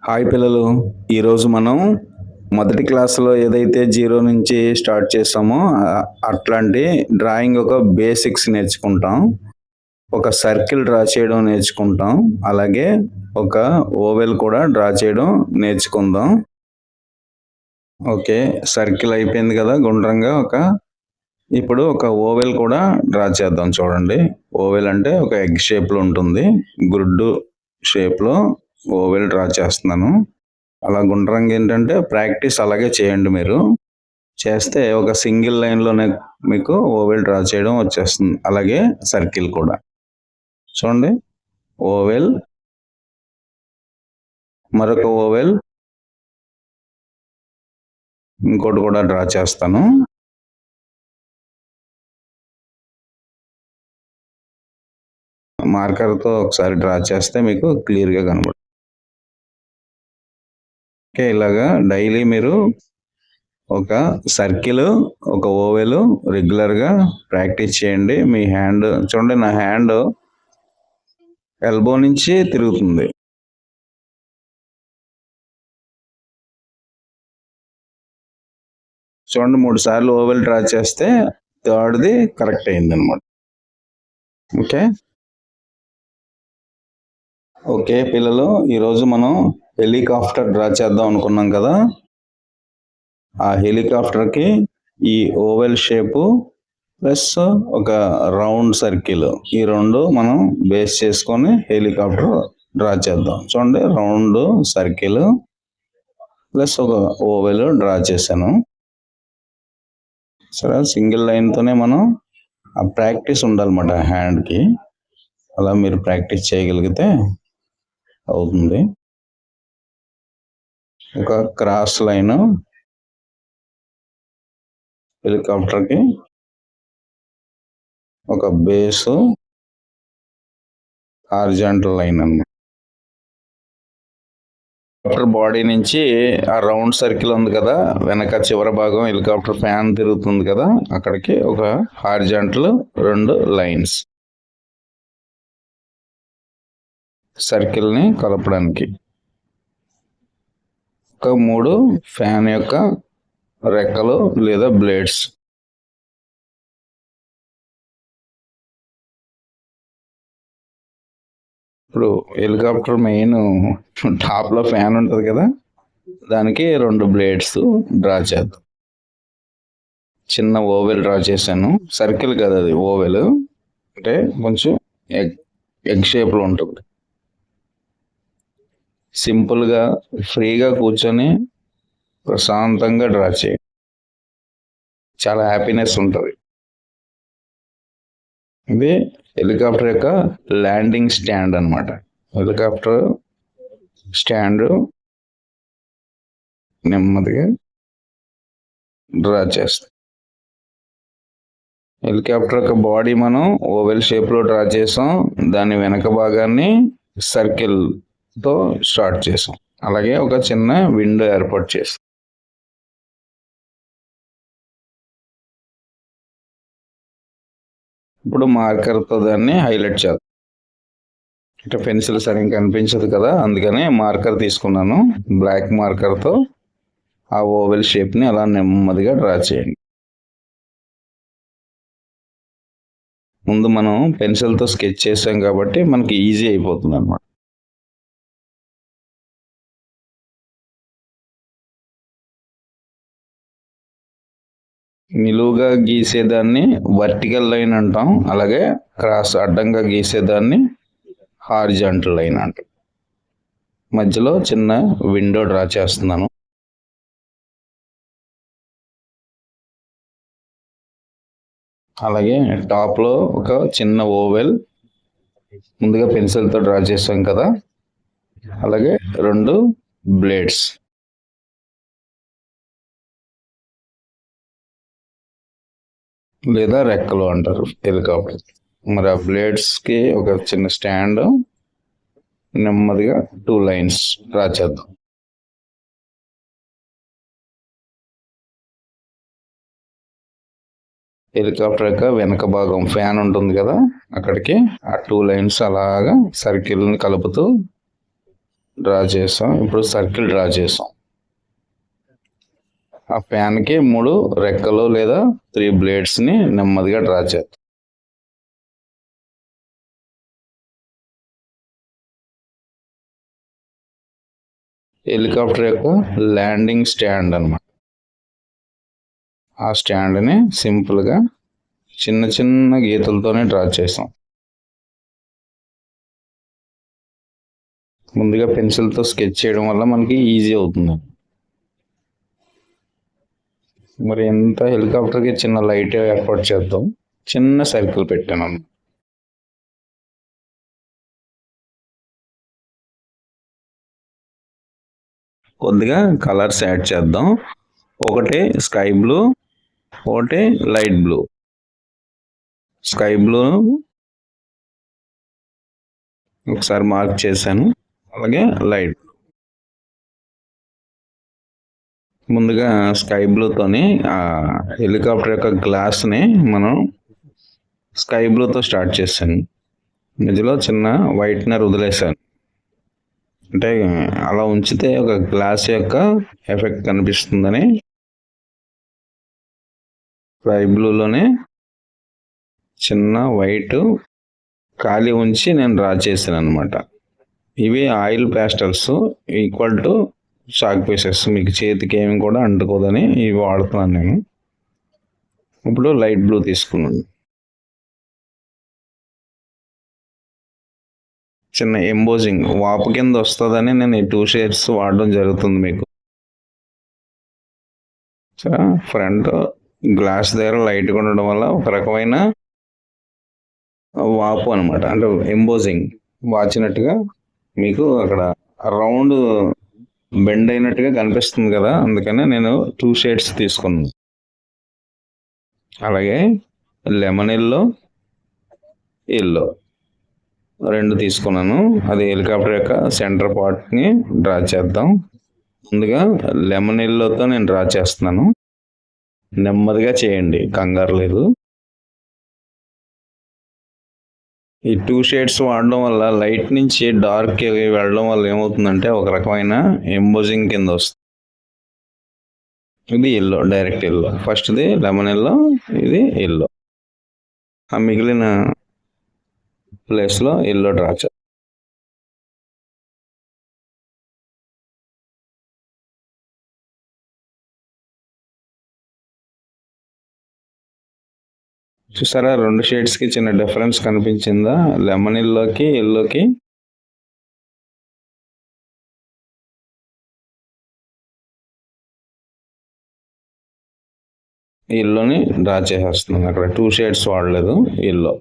Hi పిల్లలు, ఈరోజు మనం మొదటి క్లాసులో ఏదైతే జీరో నుంచి స్టార్ట్ చేసామో అట్లాంటి డ్రాయింగ్ ఒక బేసిక్స్ నేర్చుకుంటాం. ఒక సర్కిల్ డ్రా చేయడం నేర్చుకుంటాం. అలాగే ఒక ఓవెల్ కూడా డ్రా చేయడం నేర్చుకుందాం. ఓకే, సర్కిల్ అయిపోయింది కదా గుండ్రంగా. ఇప్పుడు ఒక ఓవెల్ కూడా డ్రా చేద్దాం. చూడండి, ఓవెల్ అంటే ఒక ఎగ్ షేప్లో ఉంటుంది. గుడ్డు షేప్లో ఓవెల్ డ్రా చేస్తున్నాను. అలా గుండ్రంగా ఏంటంటే ప్రాక్టీస్ అలాగే చేయండి. మీరు చేస్తే ఒక సింగిల్ లైన్లోనే మీకు ఓవెల్ డ్రా చేయడం వచ్చేస్తుంది. అలాగే సర్కిల్ కూడా చూడండి, ఓవెల్, మరొక ఓవెల్, ఇంకోటి కూడా డ్రా చేస్తాను. మార్కర్తో ఒకసారి డ్రా చేస్తే మీకు క్లియర్గా కనబడుతుంది. ఓకే, ఇలాగా డైలీ మీరు ఒక సర్కిల్, ఒక ఓవెల్ రెగ్యులర్గా ప్రాక్టీస్ చేయండి. మీ హ్యాండ్ చూడండి, నా హ్యాండ్ ఎల్బో నుంచి తిరుగుతుంది. చూడండి, 3 సార్లు ఓవెల్ డ్రా చేస్తే థర్డ్ది కరెక్ట్ అయింది అనమాట. ఓకే పిల్లలు, ఈరోజు మనం హెలికాప్టర్ డ్రా చేద్దాం అనుకున్నాం కదా. ఆ హెలికాప్టర్కి ఈ ఓవెల్ షేపు ప్లస్ ఒక రౌండ్ సర్కిల్, ఈ రెండు మనం బేస్ చేసుకొని హెలికాప్టర్ డ్రా చేద్దాం. చూడండి, రౌండ్ సర్కిల్ ప్లస్ ఒక ఓవెల్ డ్రా చేశాను. సరే, సింగిల్ లైన్తోనే మనం ఆ ప్రాక్టీస్ ఉండాలన్నమాట హ్యాండ్కి. అలా మీరు ప్రాక్టీస్ చేయగలిగితే అవుతుంది. ఒక క్రాస్ లైన్ హెలికాప్టర్కి, ఒక బేసు హారిజాంటల్ లైన్ అన్నమాట. హెలికాప్టర్ బాడీ నుంచి ఆ రౌండ్ సర్కిల్ ఉంది కదా, వెనక చివరి భాగం హెలికాప్టర్ ఫ్యాన్ తిరుగుతుంది కదా, అక్కడికి ఒక హారిజాంటల్ 2 లైన్స్ సర్కిల్ని కలపడానికి. ఒక 3 ఫ్యాన్ యొక్క రెక్కలు లేదా బ్లేడ్స్. ఇప్పుడు హెలికాప్టర్ మెయిన్ టాప్లో ఫ్యాన్ ఉంటుంది కదా, దానికి 2 బ్లేడ్స్ డ్రా చేద్దాం. చిన్న ఓవెల్ డ్రా చేశాను. సర్కిల్ కదా అది, ఓవెల్ అంటే కొంచెం ఎగ్ షేప్లో ఉంటుంది. సింపుల్గా ఫ్రీగా కూర్చొని ప్రశాంతంగా డ్రా చేయండి, చాలా హ్యాపీనెస్ ఉంటుంది. ఇది హెలికాప్టర్ యొక్క ల్యాండింగ్ స్టాండ్ అన్నమాట. హెలికాప్టర్ స్టాండ్ నెమ్మదిగా డ్రా చేస్తాం. హెలికాప్టర్ యొక్క బాడీ మనం ఓవెల్ షేప్లో డ్రా చేసాం. దాని వెనక భాగాన్ని సర్కిల్తో స్టార్ట్ చేసాం. అలాగే ఒక చిన్న విండో ఏర్పాటు చేస్తాం. ఇప్పుడు మార్కర్తో దాన్ని హైలైట్ చేద్దాం. అంటే పెన్సిల్ సరిగ్గా కనిపించదు కదా, అందుకనే మార్కర్ తీసుకున్నాను. బ్లాక్ మార్కర్తో ఆ ఓవెల్ షేప్ని అలా నెమ్మదిగా డ్రా చేయండి. ముందు మనం పెన్సిల్తో స్కెచ్ చేసాం కాబట్టి మనకి ఈజీ అయిపోతుంది అన్నమాట. నిలువుగా గీసేదాన్ని వర్టికల్ లైన్ అంటాం. అలాగే క్రాస్ అడ్డంగా గీసేదాన్ని హారిజాంటల్ లైన్ అంటాం. మధ్యలో చిన్న విండో డ్రా చేస్తున్నాను. అలాగే టాప్లో ఒక చిన్న ఓవెల్ ముందుగా పెన్సిల్తో డ్రా చేసాం కదా, అలాగే 2 బ్లేడ్స్. లేదా రెక్కలు అంటారు హెలికాప్టర్. మరి ఆ బ్లేడ్స్కి ఒక చిన్న స్టాండ్, నెమ్మదిగా 2 లైన్స్ డ్రా చేద్దాం. హెలికాప్టర్ యొక్క వెనక భాగం ఫ్యాన్ ఉంటుంది కదా, అక్కడికి ఆ 2 లైన్స్ అలాగా సర్కిల్ని కలుపుతూ డ్రా చేసాం. ఇప్పుడు సర్కిల్ డ్రా చేసాం. ఆ ఫ్యాన్కి 3 రెక్కలు లేదా 3 బ్లేడ్స్ని నెమ్మదిగా డ్రా చేద్దాం. హెలికాప్టర్ యొక్క ల్యాండింగ్ స్టాండ్ అన్నమాట. ఆ స్టాండ్ని సింపుల్గా చిన్న చిన్న గీతలతోనే డ్రా చేసాం. ముందుగా పెన్సిల్తో స్కెచ్ చేయడం వల్ల మనకి ఈజీ అవుతుంది. మరి ఎంత హెలికాప్టర్కి చిన్న లైట్ ఏర్పాటు చేద్దాం. చిన్న సర్కిల్ పెట్టాను. కొద్దిగా కలర్స్ యాడ్ చేద్దాం. ఒకటి స్కై బ్లూ, ఒకటి లైట్ బ్లూ. స్కై బ్లూ ఒకసారి మార్క్ చేశాను, అలాగే లైట్. ముందుగా స్కై బ్లూతోని ఆ హెలికాప్టర్ యొక్క గ్లాస్ని మనం స్కై బ్లూతో స్టార్ట్ చేశాను. మధ్యలో చిన్న వైట్నర్ వదిలేశాను. అంటే అలా ఉంచితే ఒక గ్లాస్ యొక్క ఎఫెక్ట్ కనిపిస్తుందని స్కై బ్లూలోనే చిన్న వైట్ ఖాళీ ఉంచి నేను డ్రా చేశాను అనమాట. ఇవి oil pastels equal to chalk pieces. మీకు చేతికి ఏమి కూడా అంటుకోదని ఇవి వాడుతున్నాను నేను. ఇప్పుడు లైట్ బ్లూ తీసుకున్నాను. చిన్న ఎంబోజింగ్ వాపు కింద వస్తుందని నేను ఈ 2 షేడ్స్ వాడడం జరుగుతుంది. మీకు ఫ్రంట్ గ్లాస్ దగ్గర లైట్గా ఉండడం వల్ల ఒక రకమైన వాపు అనమాట, అంటే ఎంబోజింగ్ వాచినట్టుగా మీకు అక్కడ రౌండ్ బెండ్ అయినట్టుగా కనిపిస్తుంది కదా, అందుకనే నేను 2 షేడ్స్ తీసుకున్నాను. అలాగే లెమన్ ఎల్లో, ఎల్లో 2 తీసుకున్నాను. అది హెలికాప్టర్ యొక్క సెంటర్ పార్ట్ని డ్రా చేద్దాం. ముందుగా లెమన్ ఎల్లోతో నేను డ్రా చేస్తున్నాను. నెమ్మదిగా చేయండి, కంగారు లేదు. ఈ 2 షేడ్స్ వాడడం వల్ల లైట్ నుంచి డార్క్ వెళ్ళడం వల్ల ఏమవుతుందంటే ఒక రకమైన ఎంబోజింగ్ కింద వస్తుంది. ఇది ఎల్లో, డైరెక్ట్ ఎల్లో. ఫస్ట్ది లెమన్ ఎల్లో, ఇది ఎల్లో. ఆ మిగిలిన ప్లేస్లో ఎల్లో డ్రా చేద్దాం. చూసారా 2 షేడ్స్కి చిన్న డిఫరెన్స్ కనిపించిందా? లెమన్ ఎల్లోకి ఎల్లోకి. ఎల్లోని డ్రా చేసేస్తున్నాను. అక్కడ 2 షేడ్స్ వాడలేదు, ఎల్లో.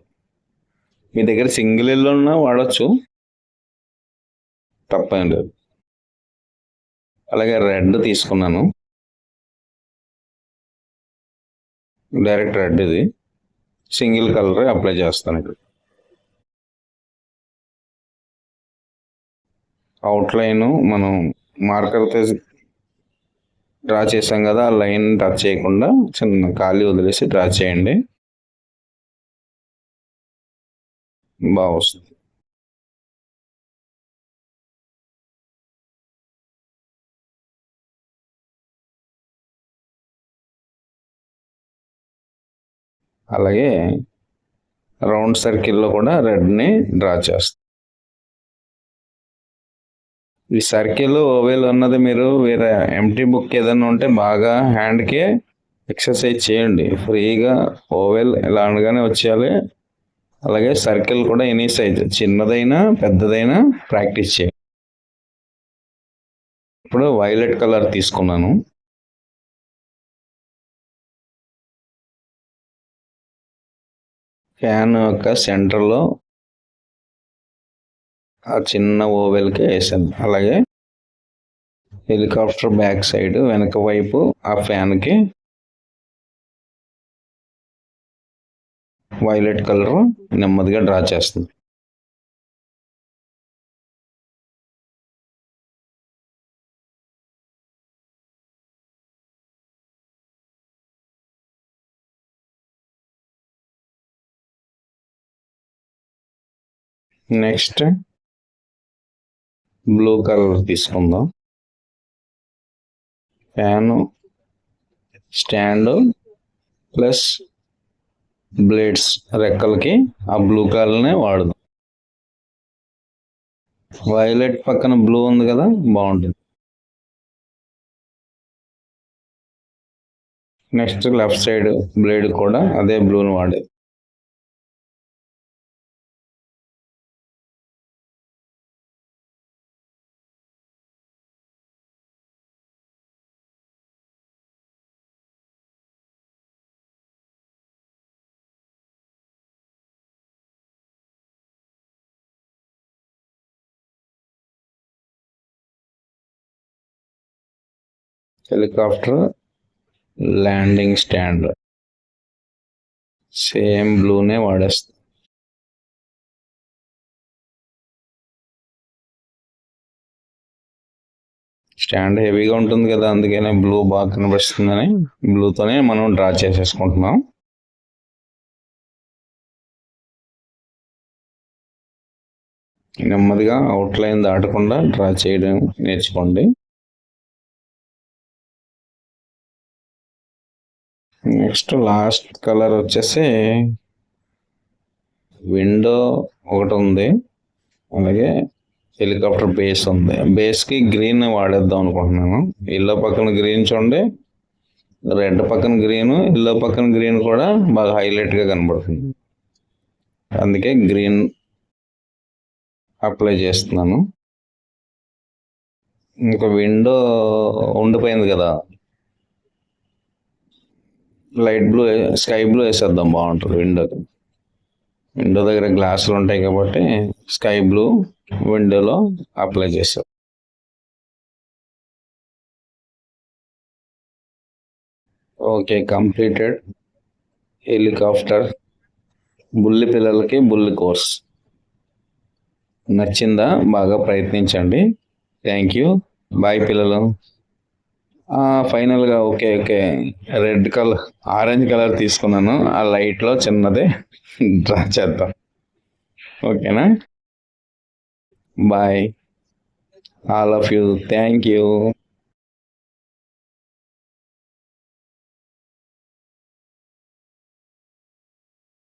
మీ దగ్గర సింగిల్ ఎల్లో ఉన్నా వాడచ్చు, తప్పేం లేదు. అలాగే రెడ్ తీసుకున్నాను, డైరెక్ట్ రెడ్. ఇది సింగిల్ కలర్ అప్లై చేస్తాను. ఇక్కడ అవుట్లైన్ మనం మార్కర్తో డ్రా చేసాం కదా, ఆ లైన్ టచ్ చేయకుండా చిన్న ఖాళీ వదిలేసి డ్రా చేయండి, బాగా వస్తుంది. అలాగే రౌండ్ సర్కిల్లో కూడా రెడ్ని డ్రా చేస్తాం. ఈ సర్కిల్ ఓవెల్ అన్నది మీరు వేరే ఎంటీ బుక్ ఏదైనా ఉంటే బాగా హ్యాండ్కి ఎక్సర్సైజ్ చేయండి. ఫ్రీగా ఓవెల్ ఎలా అనగానే వచ్చేయాలి. అలాగే సర్కిల్ కూడా ఎనీ సైజ్, చిన్నదైనా పెద్దదైనా ప్రాక్టీస్ చేయండి. ఇప్పుడు వైలెట్ కలర్ తీసుకున్నాను. ఫ్యాన్ యొక్క సెంటర్లో ఆ చిన్న ఓవెల్కి వేసాను. అలాగే హెలికాప్టర్ బ్యాక్ సైడ్ వెనక వైపు ఆ ఫ్యాన్కి వైలెట్ కలర్ నెమ్మదిగా డ్రా చేస్తుంది. నెక్స్ట్ బ్లూ కలర్ తీసుకుందాం. ఫ్యాను స్టాండ్ ప్లస్ బ్లేడ్స్ రెక్కలకి ఆ బ్లూ కలర్నే వాడదాం. వైలెట్ పక్కన బ్లూ ఉంది కదా, బాగుంటుంది. నెక్స్ట్ లెఫ్ట్ సైడ్ బ్లేడ్ కూడా అదే బ్లూని వాడేది. హెలికాప్టర్ ల్యాండింగ్ స్టాండ్ సేమ్ బ్లూనే వాడేస్తాం. స్టాండ్ హెవీగా ఉంటుంది కదా, అందుకనే బ్లూ బాగా కనిపిస్తుందని బ్లూతోనే మనం డ్రా చేసేసుకుంటున్నాం. నెమ్మదిగా అవుట్లైన్ దాటకుండా డ్రా చేయడం నేర్చుకోండి. నెక్స్ట్ లాస్ట్ కలర్ వచ్చేసి విండో ఒకటి ఉంది, అలాగే హెలికాప్టర్ బేస్ ఉంది. బేస్కి గ్రీన్ వాడేద్దాం అనుకుంటున్నాను. ఎల్లో పక్కన గ్రీన్ చూడండి, రెడ్ పక్కన గ్రీన్, ఎల్లో పక్కన గ్రీన్ కూడా బాగా హైలైట్గా కనబడుతుంది. అందుకే గ్రీన్ అప్లై చేస్తున్నాను. ఇంకా విండో ఉండిపోయింది కదా, లైట్ బ్లూ స్కై బ్లూ వేసేద్దాం, బాగుంటుంది. విండో దగ్గర గ్లాసులు ఉంటాయి కాబట్టి స్కై బ్లూ విండోలో అప్లై చేసాం. ఓకే, కంప్లీటెడ్ హెలికాప్టర్ బుల్లి పిల్లలకి బుల్లి కోర్స్. నచ్చిందా? బాగా ప్రయత్నించండి. Thank you. బాయ్ పిల్లలు. ఫైనల్గా okay red colour orange colour తీసుకున్నాను. ఆ లైట్లో చిన్నదే డ్రా చేద్దాం. ఓకేనా? Bye all of you. Thank you.